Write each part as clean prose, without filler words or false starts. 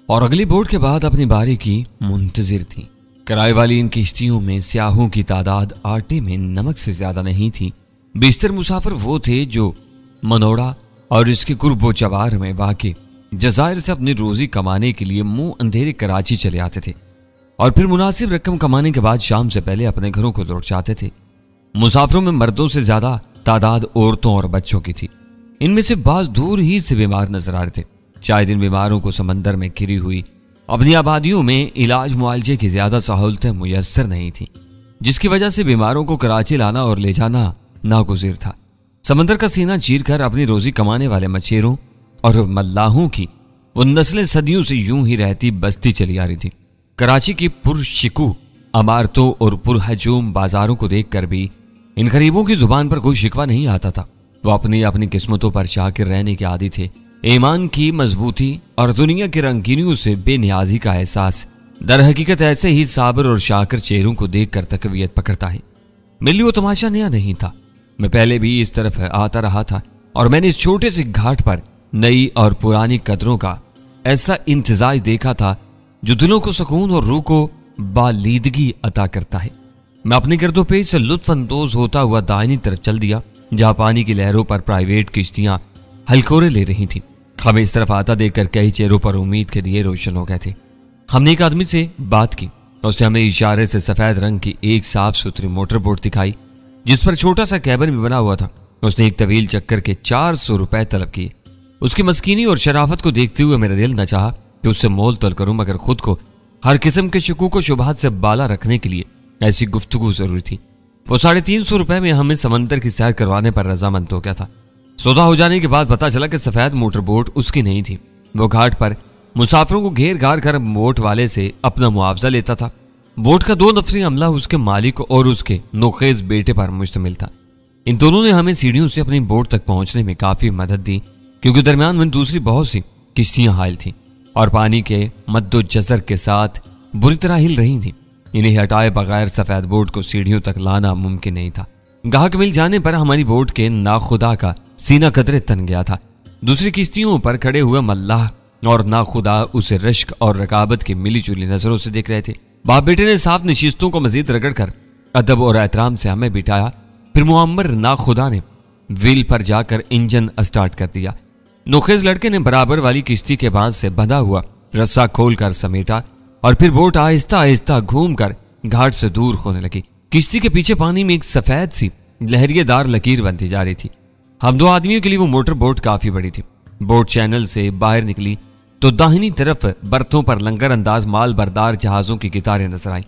और अगली बोट के बाद अपनी बारी की मुंतजिर थी। किराए वाली इन किश्तियों में स्याहों की तादाद आटे में नमक से ज्यादा नहीं थी। बेशतर मुसाफिर वो थे जो मनोड़ा और इसके कुर्बो चवार में वाक़े जज़ायर से अपनी रोजी कमाने के लिए मुंह अंधेरे कराची चले आते थे और फिर मुनासिब रकम कमाने के बाद शाम से पहले अपने घरों को लौट जाते थे। मुसाफिरों में मर्दों से ज्यादा तादाद औरतों और बच्चों की थी। इनमें से बाज दूर ही से बीमार नजर आ रहे थे। चाहे दिन बीमारों को समंदर में घिरी हुई अपनी आबादियों में इलाज मुआलजे की ज्यादा सहूलतें मुयस्सर नहीं थी, जिसकी वजह से बीमारों को कराची लाना और ले जाना नागुज़िर था। समंदर का सीना चीरकर अपनी रोजी कमाने वाले मछेरों और मल्लाहों की वो नस्लें सदियों से यूं ही रहती बसती चली आ रही थी। कराची की पुरशिकू अमारतों और पुरहजूम बाजारों को देखकर भी इन गरीबों की जुबान पर कोई शिकवा नहीं आता था। वो अपनी अपनी किस्मतों पर शाकिर रहने के आदी थे। ईमान की मजबूती और दुनिया की रंगीनियों से बेनियाजी का एहसास दर हकीकत ऐसे ही साबिर और शाकिर चेहरों को देखकर तकवीयत पकड़ता है। मेरे लिए वो तमाशा नया नहीं था। मैं पहले भी इस तरफ आता रहा था और मैंने इस छोटे से घाट पर नई और पुरानी कदरों का ऐसा इम्तिजाज देखा था जो दिलों को सुकून और रूह को बालीदगी अता करता है। मैं अपने गिरदोपेश से लुत्फ अंदोज होता हुआ दाहिनी तरफ चल दिया, जहां पानी की लहरों पर प्राइवेट किश्तियां हलकोरे ले रही थीं। हमें इस तरफ आता देखकर कई चेहरों पर उम्मीद के दिए रोशन हो गए थे। हमने एक आदमी से बात की, उसने हमें इशारे से सफेद रंग की एक साफ सुथरी मोटर बोट दिखाई जिस पर छोटा सा कैबिन भी बना हुआ था। उसने एक तवील चक्कर के 400 रुपए तलब किए। उसकी मस्कीनी और शराफत को देखते हुए मेरा दिल न चाहा कि उससे मोल तोल करूं, मगर खुद को हर किस्म के शकूक व शुबहात से बाला रखने के लिए ऐसी गुफ्तगू जरूरी थी। वो 350 रुपए में हमें समंदर की सैर करवाने पर रजामंद हो गया था। सौदा हो जाने के बाद पता चला कि सफेद मोटर बोट उसकी नहीं थी। वो घाट पर मुसाफिरों को घेर घार कर बोट वाले से अपना मुआवजा लेता था। बोट का 2 नफरी अमला उसके मालिक और उसके नोखेज बेटे पर मुश्तमिल था। इन दोनों ने हमें सीढ़ियों से अपनी बोट तक पहुंचने में काफी मदद दी, क्योंकि दरमियान में दूसरी बहुत सी किश्तियां हायल थीं और पानी के मद्दो जजर के साथ बुरी तरह हिल रही थीं। इन्हें हटाए बगैर सफेद बोट को सीढ़ियों तक लाना मुमकिन नहीं था। गाहक मिल जाने पर हमारी बोट के नाखुदा का सीना कदरे तन गया था। दूसरी किश्तियों पर खड़े हुए मल्लाह और नाखुदा उसे रश्क और रकाबत की मिली जुली नजरों से देख रहे थे। बाप बेटे ने साफ नशिस्तों को मजीद रगड़कर अदब और एहतराम से हमें बिठाया। फिर मुअम्मर नाखुदा ने व्हील पर जाकर इंजन स्टार्ट कर दिया। नोखेज लड़के ने बराबर वाली किश्ती के बांध से बंधा हुआ रस्सा खोलकर समेटा और फिर बोट आहिस्ता आहिस्ता घूमकर घाट से दूर होने लगी। किश्ती के पीछे पानी में एक सफेद सी लहरियेदार लकीर बनती जा रही थी। हम 2 आदमियों के लिए वो मोटर बोट काफी बड़ी थी। बोट चैनल से बाहर निकली तो दाहिनी तरफ बर्थों पर लंगर अंदाज माल बरदार जहाजों की कितारें नजर आई।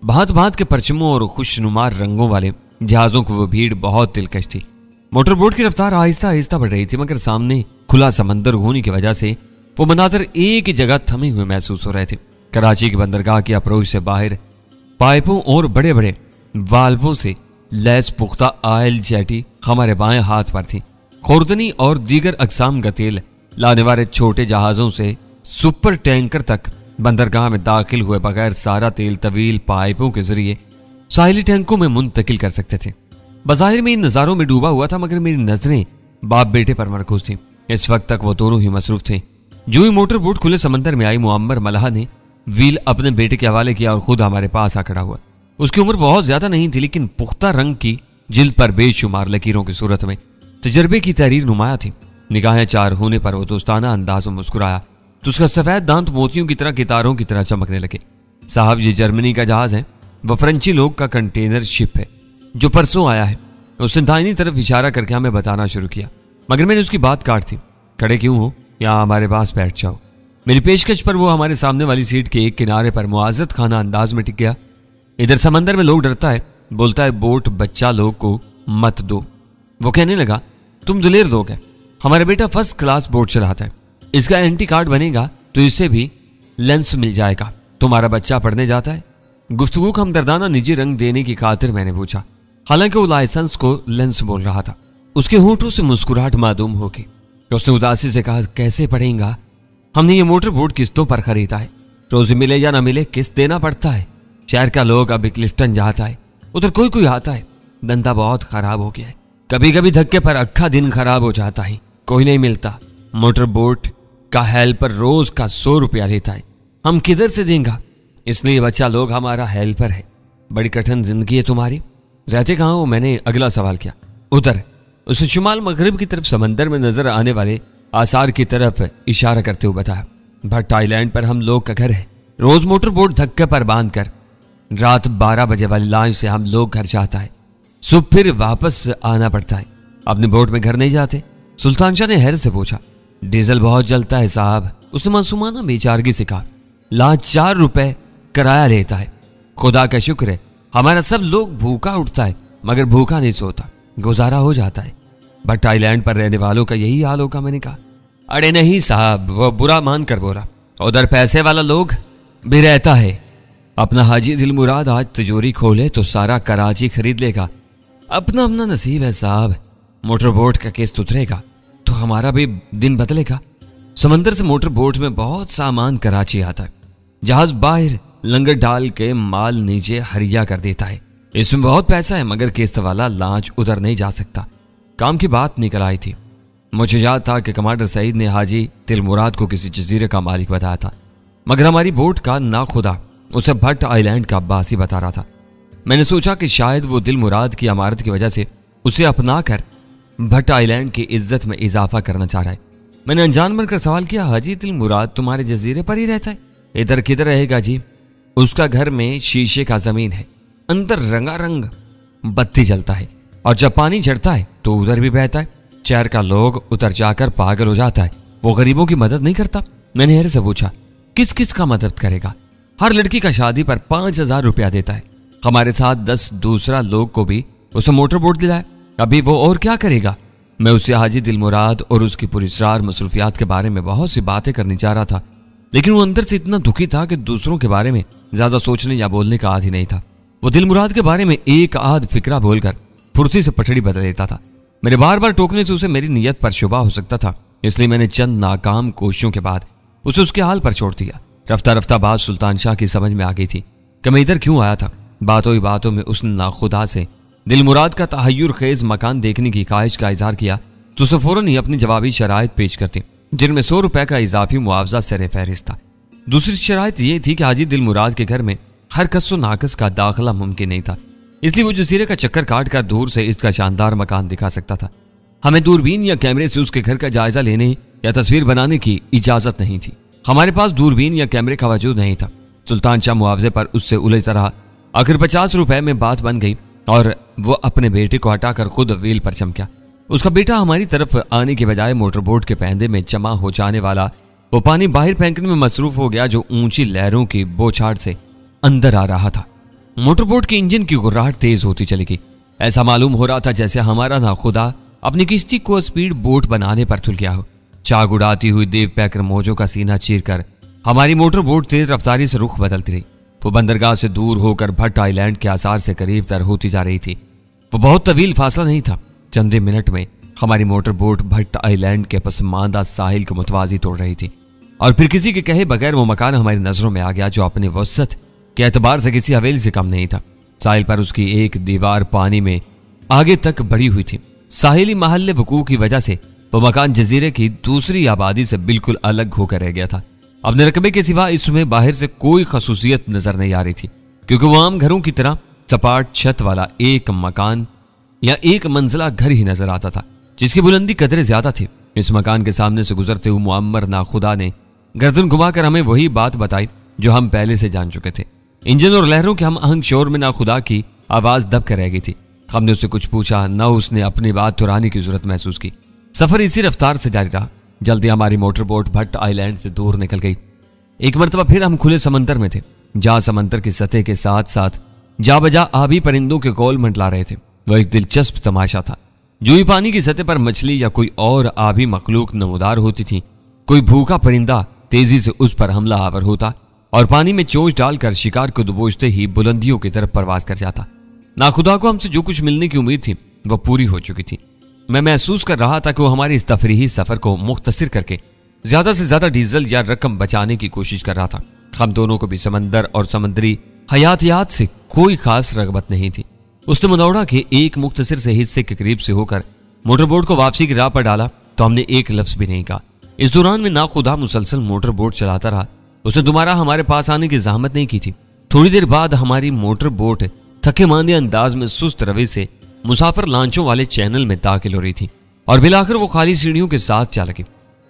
भांत भांत के परचमों और खुशनुमार रंगों वाले जहाजों की वो भीड़ बहुत दिलकश थी। मोटर बोट की रफ्तार आहिस्ता आहिस्ता बढ़ रही थी, मगर सामने खुला समंदर होने की वजह से वो मनाजर एक ही जगह थमे हुए महसूस हो रहे थे। कराची की बंदरगाह की अप्रोच से बाहर पाइपों और बड़े बड़े वाल्वों से लैस पुख्ता आयल जेटी हमारे बाएं हाथ पर थी। खुर्दनी और दीगर अकसाम का तेल लाने वाले छोटे जहाजों से सुपर टैंकर तक बंदरगाह में दाखिल हुए बगैर सारा तेल तवील पाइपों के जरिए साहिली टैंकों में मुंतकिल कर सकते थे। बाजाहिर में इन नज़ारों में डूबा हुआ था, मगर मेरी नजरें बाप बेटे पर मरकूज थी। इस वक्त तक वो दोनों ही मसरूफ थे। जो ही मोटर बोट खुले समंदर में आई, मुअम्मर मल्लाह ने व्हील अपने बेटे के हवाले किया और खुद हमारे पास आ खड़ा हुआ। उसकी उम्र बहुत ज्यादा नहीं थी, लेकिन पुख्ता रंग की जिल्द पर बेशुमार लकीरों की सूरत में तजर्बे की तहरीर नुमाया थी। निगाहें चार होने पर वो दोस्ताना अंदाज में मुस्कुराया तो उसका सफेद दांत मोतियों की तरह कितारों की तरह चमकने लगे। साहब, ये जर्मनी का जहाज है, वह फ्रेंची लोग का कंटेनर शिप है जो परसों आया है। उसने दाहिनी तरफ इशारा करके हमें बताना शुरू किया, मगर मैंने उसकी बात काट दी। खड़े क्यों हो, यहाँ हमारे पास बैठ जाओ। मेरी पेशकश पर वो हमारे सामने वाली सीट के एक किनारे पर मुआज़त खाना अंदाज में टिक गया। इधर समंदर में लोग डरता है, बोलता है बोट बच्चा लोग को मत दो। वो कहने लगा, तुम दिलेर लोग हैं, हमारा बेटा फर्स्ट क्लास बोट चलाता है, इसका एंटी कार्ड बनेगा तो इसे भी लेंस मिल जाएगा। तुम्हारा बच्चा पढ़ने जाता है? गुफ्तगू को हमदर्दाना निजी रंग देने की खातिर मैंने पूछा, हालांकि वो लाइसेंस को लेंस बोल रहा था। उसके होठों से मुस्कुराहट मालूम होगी। उसने उदासी से कहा, कैसे पढ़ेगा, हमने ये मोटर बोट किस्तों पर खरीदा है, रोजी मिले या ना मिले किस्त देना पड़ता है। शहर का लोग अब क्लिफ्टन जाता है, उधर कोई कोई आता है, धंधा बहुत खराब हो गया है, कभी कभी धक्के पर अक्खा दिन खराब हो जाता है, कोई नहीं मिलता। मोटर बोट का हेल्पर रोज का 100 रुपया लेता है, हम किधर से देंगे? इसलिए बच्चा लोग हमारा हेल्पर है। बड़ी कठिन जिंदगी है तुम्हारी। रहते कहाँ हो? मैंने अगला सवाल किया। उधर, उसे शुमाल मगरिब की तरफ समंदर में नजर आने वाले आसार की तरफ इशारा करते हुए बताया। भट्ट आइलैंड पर हम लोग का घर है। रोज मोटर बोट धक्के पर बांध कर रात 12 बजे वाली लाइन से हम लोग घर जाता है। सुबह फिर वापस आना पड़ता है। अपने बोट में घर नहीं जाते? सुल्तान शाह ने हैरत से पूछा। डीजल बहुत जलता है साहब, उसने मासूमाना बेचारगी से कहा। लाख 4 रुपए किराया लेता है। खुदा का शुक्र है हमारा सब लोग भूखा उठता है मगर भूखा नहीं सोता, गुजारा हो जाता है। भट्ट आइलैंड पर रहने वालों का यही हाल होगा। मैंने कहा अरे नहीं साहब, वो बुरा मान कर बोला। उधर पैसे वाला लोग भी रहता है। अपना हाजी दिलमुराद आज तिजोरी खोले तो सारा कराची खरीद लेगा। अपना अपना नसीब है साहब। मोटर बोट का केस उतरेगा तो हमारा भी दिन बदलेगा। समंदर से मोटर बोट में बहुत सामान कराची आता है। जहाज बाहर लंगर डाल के माल नीचे हरिया कर देता है। इसमें बहुत पैसा है मगर किस्त वाला लांच उधर नहीं जा सकता। काम की बात निकल आई थी। मुझे याद था कि कमांडर सईद ने हाजी दिलमुराद को किसी जजीरे का मालिक बताया था मगर हमारी बोट का नाखुदा उसे भट्ट आइलैंड का अब्बासी बता रहा था। मैंने सोचा कि शायद वो दिलमुराद की अमारत की वजह से उसे अपना कर भट्ट आइलैंड की इज्जत में इजाफा करना चाह रहा है। मैंने अनजान बनकर सवाल किया, हाजी दिलमुराद तुम्हारे जजीरे पर ही रहता है? इधर किधर रहेगा जी? उसका घर में शीशे का जमीन है, अंदर रंगारंग बत्ती जलता है और जब पानी चढ़ता है तो उधर भी बहता है। शहर का लोग उतर जाकर पागल हो जाता है। वो गरीबों की मदद नहीं करता? मैंने हैरत से पूछा। किस किस का मदद करेगा? हर लड़की का शादी पर 5,000 रुपया देता है। हमारे साथ 10 दूसरा लोग को भी उसे मोटर बोट दिलाया। अभी वो और क्या करेगा? मैं उससे हाजी दिलमुराद और उसकी पुरस्कार मसरूफियात के बारे में बहुत सी बातें करनी चाह रहा था लेकिन वो अंदर से इतना दुखी था कि दूसरों के बारे में ज्यादा सोचने या बोलने का आदी नहीं था। वो दिलमुराद के बारे में एक आध फिक्रा बोलकर फुर्ती से पटड़ी बदल लेता था। मेरे बार बार टोकने से उसे मेरी नीयत पर शुबा हो सकता था, इसलिए मैंने चंद नाकाम कोशिशों के बाद उसे उसके हाल पर छोड़ दिया। रफ्ता रफ्ता बात सुल्तान शाह की समझ में आ गई थी कि मैं इधर क्यों आया था। बातों ही बातों में उसने नाखुदा से दिलमुराद का तहय्युर खेज मकान देखने की ख्वाहिश का इजहार किया तो उसे फौरन ही अपनी जवाबी शराइत पेश करती, जिनमें 100 रुपए का इजाफी मुआवजा सर फहरिस्त था। दूसरी शराइत यह थी कि हाजी दिलमुराद के घर में हर कस्सो नाकस का दाखिला मुमकिन नहीं था, इसलिए वो जजीरे का चक्कर काट कर दूर से इसका शानदार मकान दिखा सकता था। हमें दूरबीन या कैमरे से उसके घर का जायजा लेने या तस्वीर बनाने की इजाजत नहीं थी। हमारे पास दूरबीन या कैमरे का वजूद नहीं था। सुल्तान शाह मुआवजे पर उससे उलझता रहा। आखिर 50 रुपए में बात बन गई और वो अपने बेटे को हटाकर खुद व्हील पर चमका। उसका बेटा हमारी तरफ आने के बजाय मोटरबोट के पैंदे में जमा हो जाने वाला वो पानी बाहर फेंकने में मसरूफ हो गया जो ऊंची लहरों की बौछार से अंदर आ रहा था। मोटरबोट के इंजन की गुर्राहट तेज होती चली गई। ऐसा मालूम हो रहा था जैसे हमारा नाखुदा अपनी किश्ती को स्पीड बोट बनाने पर तुल गया हो। चाक उड़ाती हुई देव पैकर मौजों का सीना चीरकर हमारी मोटरबोट तेज रफ्तारी से रुख बदलती रही। वो बंदरगाह से दूर होकर भट्ट आइलैंड के आसार से करीब तर होती जा रही थी। वो बहुत तवील फासला नहीं था। चंद मिनट में हमारी मोटरबोट भट्ट आइलैंड के पसमानदा साहिल को मुतवाजी तोड़ रही थी और फिर किसी के कहे बगैर वो मकान हमारी नजरों में आ गया जो अपने वसत के एतबार से किसी हवेली से कम नहीं था। साहिल पर उसकी एक दीवार पानी में आगे तक बढ़ी हुई थी। साहिली महल्ले वकूअ की वजह से वो मकान जजीरे की दूसरी आबादी से बिल्कुल अलग होकर रह गया था। अपने रकबे के सिवा इसमें बाहर से कोई खसूसियत नजर नहीं आ रही थी क्योंकि वो आम घरों की तरह सपाट छत वाला एक मकान या एक मंजिला घर ही नजर आता था जिसकी बुलंदी कदरे ज्यादा थी। इस मकान के सामने से गुजरते हुए मुअम्मर नाखुदा ने गर्दन घुमाकर हमें वही बात बताई जो हम पहले से जान चुके थे। इंजन और लहरों के हम आहंग शोर में नाखुदा की आवाज दब कर रह गई थी। हमने उससे कुछ पूछा न उसने अपनी बात दोहराने की जरूरत महसूस की। सफर इसी रफ्तार से जारी रहा। जल्दी हमारी मोटरबोट भट्ट आइलैंड से दूर निकल गई। एक मरतबा फिर हम खुले समंदर में थे जहां समंदर की सतह के साथ साथ जा बजा आबी परिंदों के कौल मंडला रहे थे। वह एक दिलचस्प तमाशा था। जो ही पानी की सतह पर मछली या कोई और आबी मखलूक नमूदार होती थी, कोई भूखा परिंदा तेजी से उस पर हमला आवर होता और पानी में चोंच डालकर शिकार को दबोचते ही बुलंदियों की तरफ परवाज कर जाता। नाखुदा को हमसे जो कुछ मिलने की उम्मीद थी वह पूरी हो चुकी थी। मैं महसूस कर रहा था कि वो हमारे इस तफरीही सफर को मुख्तसर करके ज्यादा से ज्यादा डीजल या रकम बचाने की कोशिश कर रहा था। हम दोनों को भी समंदर और समुद्री हयातियात से कोई खास रगबत नहीं थी। उसने मनौड़ा के एक मुख्तसर से हिस्से के करीब से होकर मोटरबोट को वापसी की राह पर डाला तो हमने एक लफ्ज भी नहीं कहा। इस दौरान मैं नाखुदा मुसलसल मोटर बोट चलाता रहा। उसने दोबारा हमारे पास आने की जहमत नहीं की थी। थोड़ी देर बाद हमारी मोटर बोट थके मांदे अंदाज में सुस्त रवि से मुसाफिर लांचों वाले चैनल में दाखिल हो रही थी और बिलाकर वो खाली सीढ़ियों के साथ जा लगी।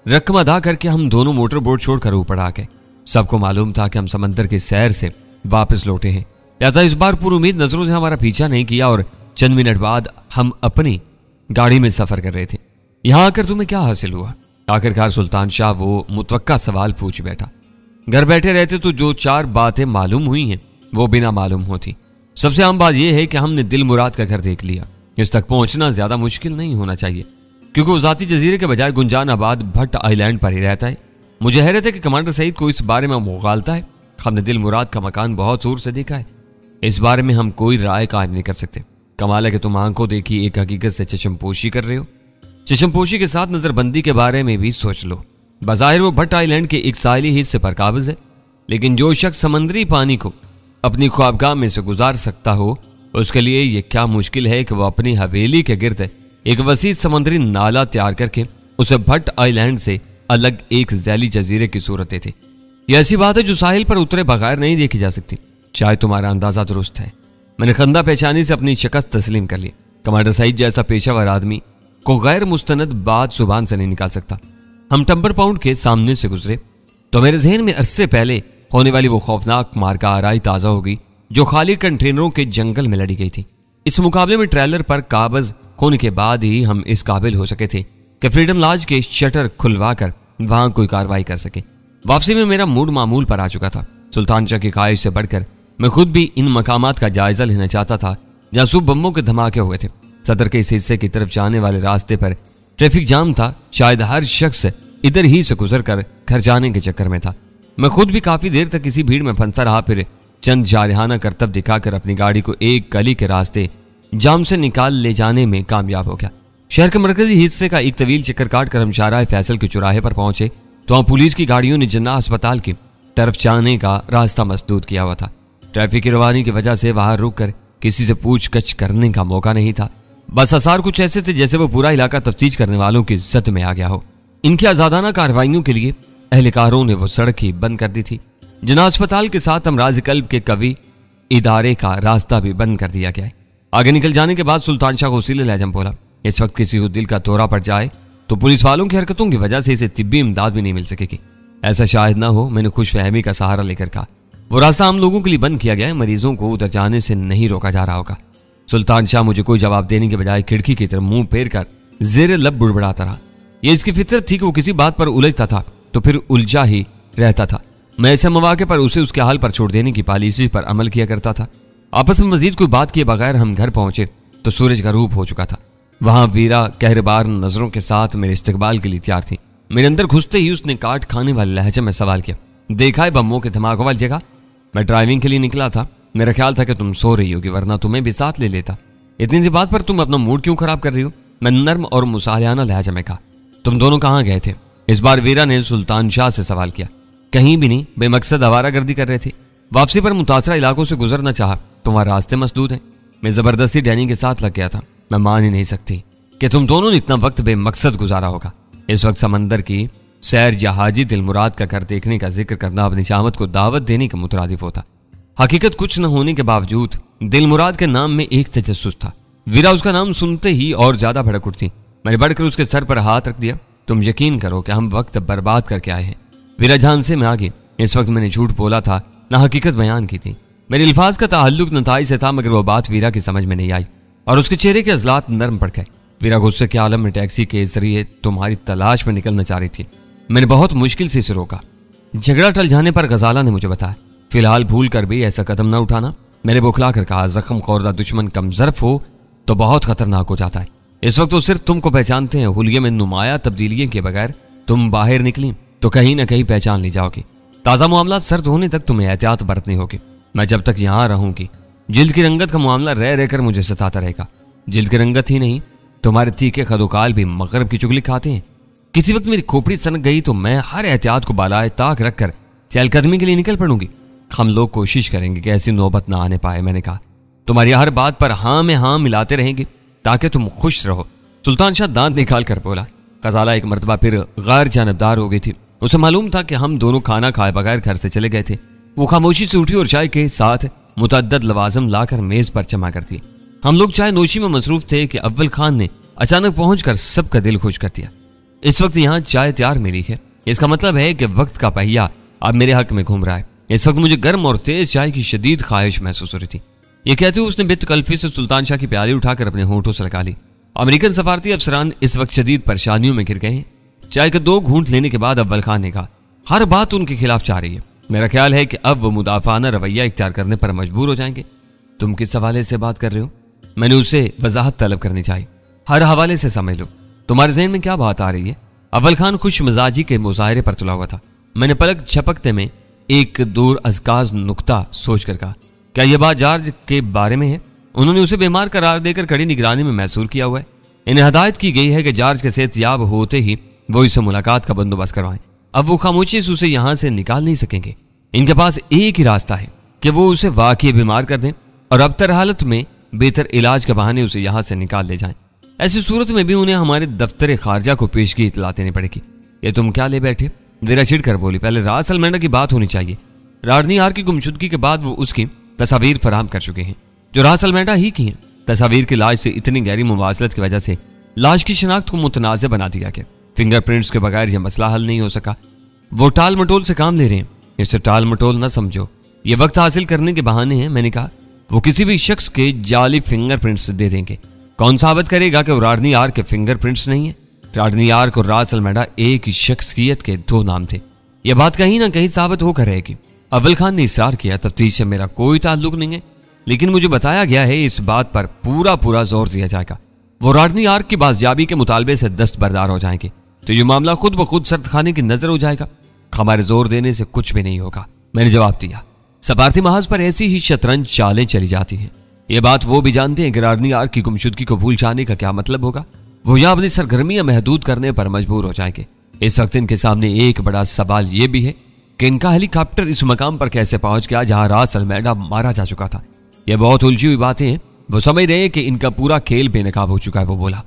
रकम अदा करके हम दोनों मोटर बोट छोड़कर ऊपर आ गए। सबको मालूम था कि हम समंदर की सैर से वापस लौटे हैं, लिहाजा इस बार पूरी उम्मीद नजरों से हमारा पीछा नहीं किया और चंद मिनट बाद हम अपनी गाड़ी में सफर कर रहे थे। यहां आकर तुम्हें क्या हासिल हुआ? आखिरकार सुल्तान शाह वो मुतवक्का सवाल पूछ बैठा। घर बैठे रहते तो जो 4 बातें मालूम हुई हैं वो बिना मालूम होती। सबसे आम बात यह है कि हमने दिल मुराद का घर देख लिया। इस तक पहुंचना ज्यादा मुश्किल नहीं होना चाहिए, क्योंकि वो जाती जजीरे के बजाय गुंजानाबाद भट्ट आइलैंड पर ही रहता है। मुझे हैरत है कि कमांडर सईद को इस बारे में मुगालता है। हमने दिल मुराद का मकान बहुत दूर से देखा है, इस बारे में हम कोई राय कायम नहीं कर सकते। कमाल है कि तुम आंखों देखी एक हकीकत से चशमपोशी कर रहे हो। चशमपोशी के साथ नजरबंदी के बारे में भी सोच लो। बज़ाहिर वो भट्ट आइलैंड के एक साहिली हिस्से पर काबिज है, लेकिन जो शख्स समंदरी पानी को अपनी ख्वाबगाह में से गुजार सकता हो, उसके लिए यह क्या मुश्किल है कि वह अपनी हवेली के गिर्द एक वसी समंदरी नाला तैयार करके उसे भट्ट आइलैंड से अलग एक जैली जजीरे की सूरत देते। यह ऐसी बात है जो साहिल पर उतरे बगैर नहीं देखी जा सकती। चाहे तुम्हारा अंदाजा दुरुस्त है। मैंने खंदा पहचानी से अपनी शिकस्त तस्लीम कर ली। कमांडर सईद जैसा पेशावर आदमी को गैर मुस्तनद बात जुबान से नहीं निकाल सकता। हम टंबर पाउंड के सामने से गुजरे तो मेरे जहन में अरसे पहले होने वाली वो खौफनाक मार्का आराई ताजा होगी जो खाली कंटेनरों के जंगल में लड़ी गई थी। इस मुकाबले में ट्रेलर पर काबज होने के बाद ही हम इस काबिल हो सके थे कि फ्रीडम लॉज के शटर खुलवा कर वहां कोई कार्रवाई कर सके। वापसी में मेरा मूड मामूल पर आ चुका था। सुल्तान शाह की ख्वाहिश से बढ़कर मैं खुद भी इन मकामात का जायजा लेना चाहता था जहां सुबह बम्बों के धमाके हुए थे। सदर के इस हिस्से की तरफ जाने वाले रास्ते पर ट्रैफिक जाम था। शायद हर शख्स इधर ही से गुजर कर घर जाने के चक्कर में था। मैं खुद भी काफी देर तक इसी भीड़ में फंसा रहा, फिर चंद जारहाना करतब दिखाकर अपनी गाड़ी को एक गली के रास्ते जाम से निकाल ले जाने में कामयाब हो गया। शहर के मरकजी हिस्से का एक तवील चक्कर काट कर हम शाहराह फैसल के चौराहे पर पहुंचे तो वहां पुलिस की गाड़ियों ने जिन्ना अस्पताल की तरफ जाने का रास्ता मसदूद किया हुआ था। ट्रैफिक की रवानी की वजह से वहां रुक कर किसी से पूछगछ करने का मौका नहीं था। बस आसार कुछ ऐसे थे जैसे वो पूरा इलाका तफ्तीश करने वालों की इज्जत में आ गया हो। इनकी आजादाना कार्रवाइयों के लिए एहलकारों ने वो सड़क ही बंद कर दी थी। जिन्ना अस्पताल के साथ अमराज कल्ब के कवि इदारे का रास्ता भी बंद कर दिया गया है। आगे निकल जाने के बाद सुल्तान शाह को उसीले लहजम बोला, इस वक्त किसी को दिल का दौरा पड़ जाए तो पुलिस वालों की हरकतों की वजह से इसे तिब्बी इमदाद भी नहीं मिल सकेगी। ऐसा शायद ना हो। मैंने खुशफहमी का सहारा लेकर कहा, वो रास्ता आम लोगों के लिए बंद किया गया है, मरीजों को उधर जाने से नहीं रोका जा रहा होगा। सुल्तान शाह मुझे कोई जवाब देने के बजाय खिड़की की तरफ मुंह फेर कर जेर लब बुड़बड़ाता रहा। यह इसकी फितरत थी कि वो किसी बात पर उलझता था तो फिर उलझा ही रहता था। मैं ऐसे मौके पर उसे उसके हाल पर छोड़ देने की पॉलिसी पर अमल किया करता था। आपस में मजीद कोई बात किए बगैर हम घर पहुंचे तो सूरज का रूप हो चुका था। वहां वीरा कहरबार नजरों के साथ मेरे इस्तकबाल के लिए तैयार थी। मेरे अंदर घुसते ही उसने काट खाने वाले लहजे में सवाल किया, देखा है बम्बों के धमाकों वाली जगह? मैं ड्राइविंग के लिए निकला था, मेरा ख्याल था कि तुम सो रही होगी, वरना तुम्हें भी साथ ले लेता। इतनी सी बात पर तुम अपना मूड क्यों खराब कर रही हो? मैं नर्म और मुसालियाना लहजे में कहा। तुम दोनों कहाँ गए थे? इस बार वीरा ने सुल्तान शाह से सवाल किया। कहीं भी नहीं, बेमकसद आवारागर्दी कर रहे थे। वापसी पर मुतासरा इलाकों से गुजरना चाहा, तुम्हारे रास्ते मसदूद हैं। मैं जबरदस्ती डैनी के साथ लग गया था। मैं मान ही नहीं सकती कि तुम दोनों ने इतना वक्त बेमकसद गुजारा होगा। इस वक्त समंदर की सैर या हाजी दिलमुराद का घर देखने का जिक्र करना अपनी शामत को दावत देने का मुतरादिफ होता। हकीकत कुछ न होने के बावजूद दिलमुराद के नाम में एक तजस्सुस था। वीरा उसका नाम सुनते ही और ज्यादा भड़क उठती। मैंने बढ़कर उसके सर पर हाथ रख दिया। तुम यकीन करो कि हम वक्त बर्बाद करके आए हैं। वीरा झांसे में आ गई। इस वक्त मैंने झूठ बोला था, ना हकीकत बयान की थी। मेरे अल्फाज का ताल्लुक नताई से था, मगर वो बात वीरा की समझ में नहीं आई और उसके चेहरे के अजलात नरम पड़ गए। वीरा गुस्से के आलम में टैक्सी के जरिए तुम्हारी तलाश में निकलना चाह रही थी। मैंने बहुत मुश्किल से इसे रोका। झगड़ा टल जाने पर गजाला ने मुझे बताया, फिलहाल भूल कर भी ऐसा कदम न उठाना। मैंने बौखला कर कहा, जख्म खोरदा दुश्मन कमजरफ हो तो बहुत खतरनाक हो जाता है। इस वक्त तो सिर्फ तुमको पहचानते हैं। हुलिये में नुमाया तब्दीलियों के बगैर तुम बाहर निकली तो कहीं ना कहीं पहचान ली जाओगी। ताज़ा मामला सर्द होने तक तुम्हें एहतियात बरतनी होगी। मैं जब तक यहाँ रहूंगी जिल्द की रंगत का मामला रह रहकर मुझे सताता रहेगा। जिल्द की रंगत ही नहीं, तुम्हारे तीखे खदोकाल भी मगरब की चुगली खाते हैं। किसी वक्त मेरी खोपड़ी सनक गई तो मैं हर एहतियात को बालाए ताक रखकर चहलकदमी के लिए निकल पड़ूंगी। हम लोग कोशिश करेंगे कि ऐसी नौबत ना आने पाए। मैंने कहा, तुम्हारी हर बात पर हाँ में हाँ मिलाते रहेंगे ताकि तुम खुश रहो। सुल्तान शाह दांत निकाल कर बोला, गजाला एक मरतबा फिर गैर जानबदार हो गई थी। उसे मालूम था कि हम दोनों खाना खाए बगैर घर से चले गए थे। वो खामोशी से उठी और चाय के साथ मुतअद्दद लवाज़िम लाकर मेज पर जमा कर दिए। हम लोग चाय नोशी में मसरूफ थे कि अव्वल खान ने अचानक पहुंचकर सबका दिल खुश कर दिया। इस वक्त यहाँ चाय तैयार मिली है, इसका मतलब है कि वक्त का पहिया अब मेरे हक में घूम रहा है। इस वक्त मुझे गर्म और तेज चाय की शदीद ख्वाहिश महसूस हो रही थी। ये कहते हुए उसने बेतकल्फी से सुल्तान शाह की प्याली उठाकर अपने होंठों से लगा ली। अमेरिकन सफारती अफसरान इस वक्त शदीद परेशानियों में घिर गए हैं। चाय के 2 घूंट लेने के बाद अव्वल खान ने कहा, हर बात उनके खिलाफ जा रही है। मेरा ख्याल है कि अब वो मुदाफाना रवैया इख्तियार करने पर मजबूर हो जाएंगे। तुम किस हवाले से बात कर रहे हो? मैंने उसे वजाहत तलब करनी चाहिए। हर हवाले से समझ लो, तुम्हारे जहन में क्या बात आ रही है? अव्वल खान खुश मिजाजी के मुजाहरे पर तुला हुआ था। मैंने पलक झपकते में एक दूर अज़काज़ नुक्ता सोच कर कहा, क्या यह बात जॉर्ज के बारे में है? उन्होंने उसे बीमार करार देकर कड़ी निगरानी में महसूर किया हुआ है। इन्हें हदायत की गई है कि जॉर्ज के सेहतयाब होते ही वो इससे मुलाकात का बंदोबस्त करवाएं। अब वो खामोशी से उसे यहां से निकाल नहीं सकेंगे। इनके पास एक ही रास्ता है कि वो उसे वाकई बीमार कर दें और अबतर हालत में बेहतर इलाज के बहाने उसे यहां से निकाल ले जाएं। ऐसी सूरत में भी उन्हें हमारे दफ्तर खारजा को पेशगी इतला देनी पड़ेगी। ये तुम क्या ले बैठे? वीरा चिढ़ कर बोली, पहले रास अलमेंडा की बात होनी चाहिए। राडनी आर की गुमशुदगी के बाद वो उसकी तस्वीर फराहम कर चुके हैं जो रास अलमेंडा ही की हैं। तस्वीर की लाश से इतनी गहरी मुवासलत की वजह से लाश की शिनाख्त को मुतनाज़ बना दिया गया। फिंगरप्रिंट्स के बगैर यह मसला हल नहीं हो सका। वो टाल मटोल से काम ले रहे हैं। इसे टाल मटोल ना समझो, ये वक्त हासिल करने के बहाने हैं। मैंने कहा वो किसी भी शख्स के जाली फिंगरप्रिंट्स दे देंगे। कौन साबित करेगा कि वो राडनी आर के फिंगरप्रिंट्स नहीं है? राडनी आर और रास अलमेंडा एक ही शख्सियत के 2 नाम थे। यह बात कहीं ना कहीं साबित होकर रहेगी। अव्वल खान ने इसरार किया, तफ्तीश से मेरा कोई ताल्लुक नहीं है, लेकिन मुझे बताया गया है इस बात पर पूरा जोर दिया जाएगा। वो राडनी आर की बाजियाबी के मुतालबे से दस्तबरदार हो जाएंगे तो ये मामला खुद ब खुद सर्द खाने की नजर हो जाएगा। हमारे जोर देने से कुछ भी नहीं होगा। मैंने जवाब दिया, सफारती महाज पर ऐसी ही शतरंज चालें चली जाती हैं। ये बात वो भी जानते हैं कि राडनी आर की गुमशुदगी को भूल जाने का क्या मतलब होगा। वो यहाँ अपनी सरगर्मियां महदूद करने पर मजबूर हो जाएंगे। इस वक्त इनके सामने एक बड़ा सवाल ये भी है कि इनका हेलीकॉप्टर इस मकाम पर कैसे पहुंच गया जहां रास अलमेंडा मारा जा चुका था। यह बहुत उलझी हुई बातें हैं। वो समझ रहे हैं कि इनका पूरा खेल बेनकाब हो चुका है। वो बोला,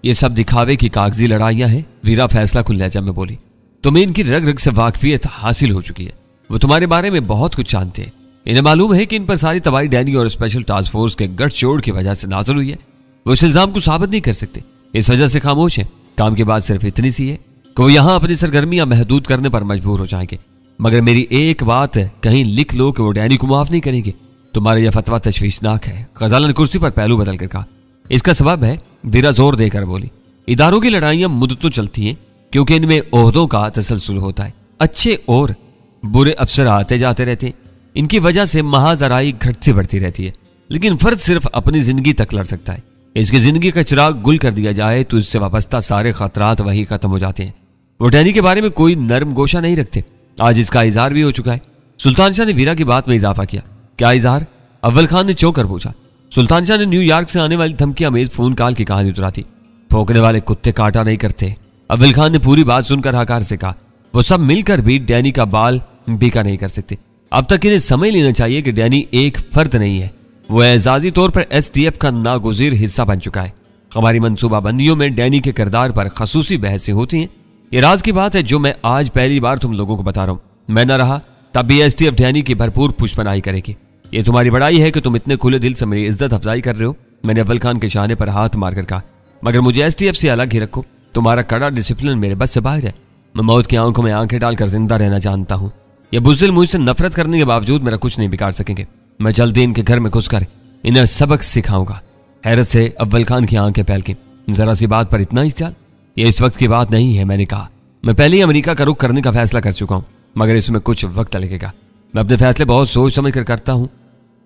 ये सब दिखावे की कागजी लड़ाइयां हैं। वीरा फैसला कुल लहजा में बोली, तुम्हें इनकी रग रग से वाकफियत हासिल हो चुकी है। वो तुम्हारे बारे में बहुत कुछ जानते हैं। इन्हें मालूम है कि इन पर सारी तबाही डैनी और स्पेशल टास्क फोर्स के गठजोड़ की वजह से नाज़िल हुई है। वो इस इल्जाम को साबित नहीं कर सकते, इस वजह से खामोश है। काम की बात सिर्फ इतनी सी है कि वो यहाँ अपनी सरगर्मियां महदूद करने पर मजबूर हो जाएंगे। मगर मेरी एक बात कहीं लिख लो कि वो डैनी को माफ नहीं करेंगे। तुम्हारा यह फतवा तशवीशनाक है। गजाला ने कुर्सी पर पहलू बदल कर कहा, इसका सबब है? वीरा जोर देकर बोली, इदारों की लड़ाइयां मुद्दतों चलती हैं क्योंकि इनमें ओहदों का तसलसल होता है। अच्छे और बुरे अफसर आते जाते रहते हैं। इनकी वजह से महाजराई घटती बढ़ती रहती है। लेकिन फर्द सिर्फ अपनी जिंदगी तक लड़ सकता है। इसकी जिंदगी का चिराग गुल कर दिया जाए तो इससे वाबस्ता सारे खतरात वही खत्म हो जाते हैं। वो डैनी के बारे में कोई नर्म गोशा नहीं रखते। आज इसका इजहार भी हो चुका है। सुल्तान शाह ने वीरा की बात में इजाफा किया। क्या इजहार? अव्वल खान ने चौंक कर पूछा। सुल्तान शाह ने न्यूयॉर्क से आने वाली धमकी अमेज फोन कॉल की कहानी उतराती। भौंकने वाले कुत्ते काटा नहीं करते। अव्वल खान ने पूरी बात सुनकर हकार से कहा, वो सब मिलकर भी डैनी का बाल बीका नहीं कर सकते। अब तक इन्हें समझ लेना चाहिए कि डैनी एक फर्द नहीं है, वो एजाजी तौर पर STF का नागुज़ीर हिस्सा बन चुका है। हमारी मनसूबाबंदियों में डैनी के किरदार पर खसूसी बहसें होती हैं। ये राज की बात है जो मैं आज पहली बार तुम लोगों को बता रहा हूं। मैं न रहा तब भी STF डैनी की भरपूर पुष्पनाई करेगी। ये तुम्हारी बड़ाई है कि तुम इतने खुले दिल से मेरी इज्जत अफजाई कर रहे हो। मैंने अव्वल खान के शाने पर हाथ मारकर कहा, मगर मुझे STF से अलग ही रखो। तुम्हारा कड़ा डिसिप्लिन मेरे बस से बाहर है। मैं मौत की आंखों में आंखें डालकर जिंदा रहना जानता हूँ। ये बुज़दिल मुझसे नफरत करने के बावजूद मेरा कुछ नहीं बिगाड़ सकेंगे। मैं जल्दी इनके घर में घुसकर इन्हें सबक सिखाऊंगा। हैरत से अव्वल खान की आंखें फैल गईं। जरा सी बात पर इतना इस्तेमाल? ये इस वक्त की बात नहीं है। मैंने कहा, मैं पहले ही अमेरिका का रुख करने का फैसला कर चुका हूँ, मगर इसमें कुछ वक्त लगेगा। मैं अपने फैसले बहुत सोच समझ कर करता हूँ।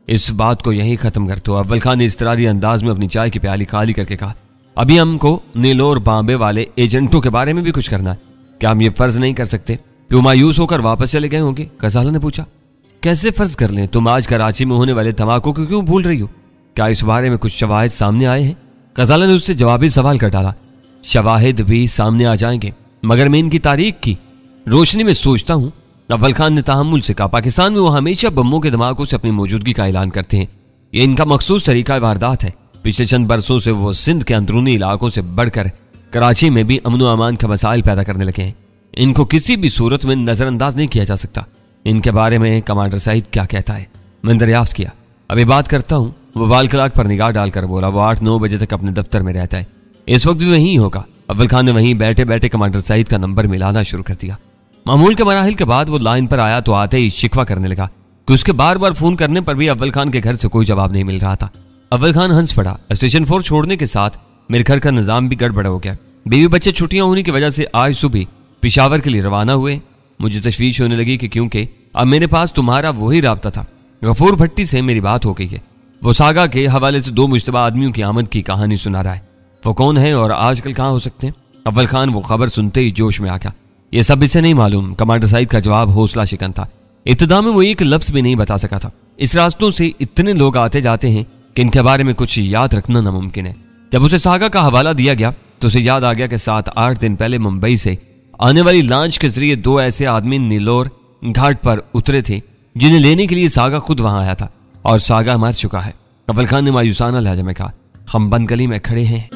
इस बात को यही खत्म कर दो। अव्वल खान ने इस्तरारी अंदाज में अपनी चाय की प्याली खाली करके कहा, अभी हमको नीलोर बॉम्बे वाले एजेंटों के बारे में भी कुछ करना है। क्या हम ये फर्ज नहीं कर सकते कि वो मायूस होकर वापस चले गए होंगे? गजाला ने पूछा। कैसे फर्ज कर लें? तुम आज कराची में होने वाले धमाकों को क्यों भूल रही हो? क्या इस बारे में कुछ शवाहिद सामने आए हैं? गजाला ने उससे जवाबी सवाल कर डाला। शवाहिद भी सामने आ जाएंगे, मगर मैं इनकी तारीख की रोशनी में सोचता हूँ। अव्वल खान ने तहम्मुल से कहा, पाकिस्तान में वो हमेशा बम्बों के धमाकों से अपनी मौजूदगी का ऐलान करते हैं। ये इनका मखसूस तरीका वारदात है। पिछले चंद बरसों से वो सिंध के अंदरूनी इलाकों से बढ़कर कराची में भी अमन व अमान का मसाइल पैदा करने लगे हैं। इनको किसी भी सूरत में नजरअंदाज नहीं किया जा सकता। इनके बारे में कमांडर सईद क्या कहता है, मैंने दरियाफ्त किया। अभी बात करता हूँ। वो वाल क्लाक पर निगाह डालकर बोला, वो 8-9 बजे तक अपने दफ्तर में रहता है, इस वक्त भी वहीं होगा। अव्वल खान ने वहीं बैठे बैठे कमांडर सईद का नंबर मिलाना शुरू कर दिया। मामूल के मराहिल के बाद वो लाइन पर आया तो आते ही शिकवा करने लगा कि उसके बार बार फोन करने पर भी अव्वल खान के घर से कोई जवाब नहीं मिल रहा था। अव्वल खान हंस पड़ा। स्टेशन 4 छोड़ने के साथ मेरे घर का निजाम भी गड़बड़ हो गया। बीवी बच्चे छुट्टियां होने की वजह से आज सुबह पेशावर के लिए रवाना हुए। मुझे तशवीश होने लगी कि क्योंकि अब मेरे पास तुम्हारा वही राब्ता था। गफूर भट्टी से मेरी बात हो गई है। वो सागा के हवाले से 2 मुश्तबा आदमियों की आमद की कहानी सुना रहा है। वो कौन है और आजकल कहाँ हो सकते हैं? अव्वल खान वो खबर सुनते ही जोश में आ गया। ये सब इसे नहीं मालूम। कमांडर सईद का जवाब हौसला शिकन था। इब्तिदा में वो एक लफ्ज भी नहीं बता सका था। इस रास्तों से इतने लोग आते जाते हैं कि इनके बारे में कुछ याद रखना नामुमकिन है। जब उसे सागा का हवाला दिया गया तो उसे याद आ गया कि 7-8 दिन पहले मुंबई से आने वाली लॉन्च के जरिए 2 ऐसे आदमी नीलोर घाट पर उतरे थे जिन्हें लेने के लिए सागा खुद वहां आया था और सागा मर चुका है। अव्वल खान ने मायूसाना लहजे में कहा, हम बंद गली में खड़े हैं।